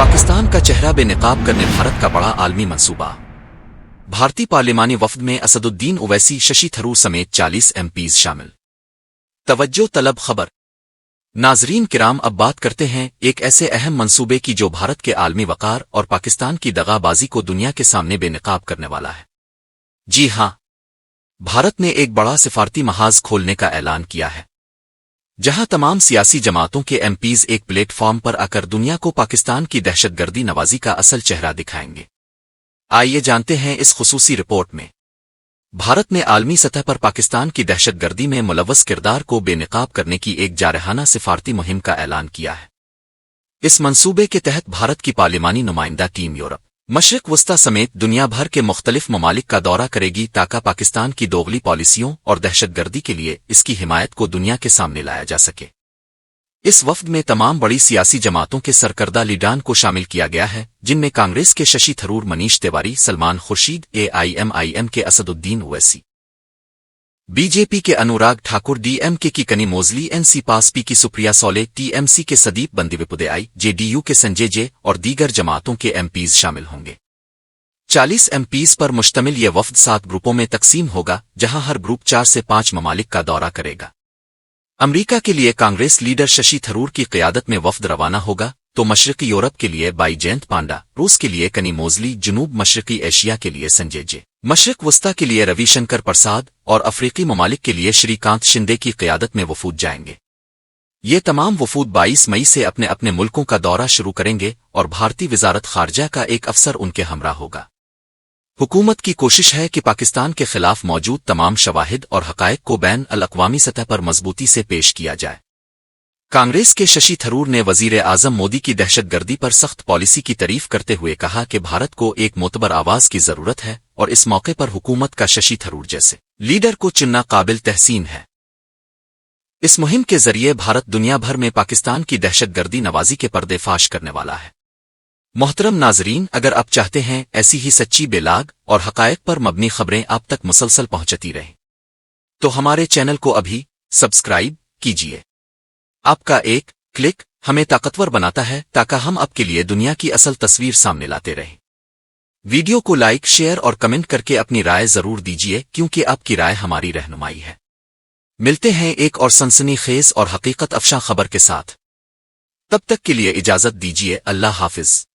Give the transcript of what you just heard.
پاکستان کا چہرہ بے نقاب کرنے بھارت کا بڑا عالمی منصوبہ۔ بھارتی پارلیمانی وفد میں اسد الدین اویسی، ششی تھرور سمیت 40 ایم پیز شامل۔ توجہ طلب خبر۔ ناظرین کرام، اب بات کرتے ہیں ایک ایسے اہم منصوبے کی جو بھارت کے عالمی وقار اور پاکستان کی دغا بازی کو دنیا کے سامنے بے نقاب کرنے والا ہے۔ جی ہاں، بھارت نے ایک بڑا سفارتی محاذ کھولنے کا اعلان کیا ہے، جہاں تمام سیاسی جماعتوں کے ایم پیز ایک پلیٹ فارم پر آ کر دنیا کو پاکستان کی دہشت گردی نوازی کا اصل چہرہ دکھائیں گے۔ آئیے جانتے ہیں اس خصوصی رپورٹ میں۔ بھارت نے عالمی سطح پر پاکستان کی دہشت گردی میں ملوث کردار کو بے نقاب کرنے کی ایک جارحانہ سفارتی مہم کا اعلان کیا ہے۔ اس منصوبے کے تحت بھارت کی پارلیمانی نمائندہ ٹیم یورپ، مشرق وسطی سمیت دنیا بھر کے مختلف ممالک کا دورہ کرے گی تاکہ پاکستان کی دوغلی پالیسیوں اور دہشت گردی کے لیے اس کی حمایت کو دنیا کے سامنے لایا جا سکے۔ اس وفد میں تمام بڑی سیاسی جماعتوں کے سرکردہ لیڈران کو شامل کیا گیا ہے، جن میں کانگریس کے ششی تھرور، منیش تیواری، سلمان خورشید، AIM کے اسد الدین اویسی، BJP کے انوراگ ٹھاکر، DMK کی کنی موزلی، NC پاسپی کی سپریا سولے، TMC کے سدیپ بندیوپدیائی، JDU کے سنجے جے اور دیگر جماعتوں کے ایم پیز شامل ہوں گے۔ 40 ایم پیز پر مشتمل یہ وفد 7 گروپوں میں تقسیم ہوگا، جہاں ہر گروپ 4 سے 5 ممالک کا دورہ کرے گا۔ امریکہ کے لیے کانگریس لیڈر ششی تھرور کی قیادت میں وفد روانہ ہوگا، تو مشرقی یورپ کے لیے بائی جینت پانڈا، روس کے لیے کنی موزلی، جنوب مشرقی ایشیا کے لیے سنجے جے، مشرق وسطی کے لیے روی شنکر پرساد اور افریقی ممالک کے لیے شری کانت شندے کی قیادت میں وفود جائیں گے۔ یہ تمام وفود 22 مئی سے اپنے اپنے ملکوں کا دورہ شروع کریں گے اور بھارتی وزارت خارجہ کا ایک افسر ان کے ہمراہ ہوگا۔ حکومت کی کوشش ہے کہ پاکستان کے خلاف موجود تمام شواہد اور حقائق کو بین الاقوامی سطح پر مضبوطی سے پیش کیا جائے۔ کانگریس کے ششی تھرور نے وزیر اعظم مودی کی دہشت گردی پر سخت پالیسی کی تعریف کرتے ہوئے کہا کہ بھارت کو ایک معتبر آواز کی ضرورت ہے اور اس موقع پر حکومت کا ششی تھرور جیسے لیڈر کو چننا قابل تحسین ہے۔ اس مہم کے ذریعے بھارت دنیا بھر میں پاکستان کی دہشت گردی نوازی کے پردے فاش کرنے والا ہے۔ محترم ناظرین، اگر آپ چاہتے ہیں ایسی ہی سچی، بے لاگ اور حقائق پر مبنی خبریں آپ تک مسلسل پہنچتی رہیں، تو ہمارے چینل کو ابھی سبسکرائب کیجیے۔ آپ کا ایک کلک ہمیں طاقتور بناتا ہے تاکہ ہم آپ کے لیے دنیا کی اصل تصویر سامنے لاتے رہیں۔ ویڈیو کو لائک، شیئر اور کمنٹ کر کے اپنی رائے ضرور دیجیے، کیونکہ آپ کی رائے ہماری رہنمائی ہے۔ ملتے ہیں ایک اور سنسنی خیز اور حقیقت افشاں خبر کے ساتھ۔ تب تک کے لیے اجازت دیجیے۔ اللہ حافظ۔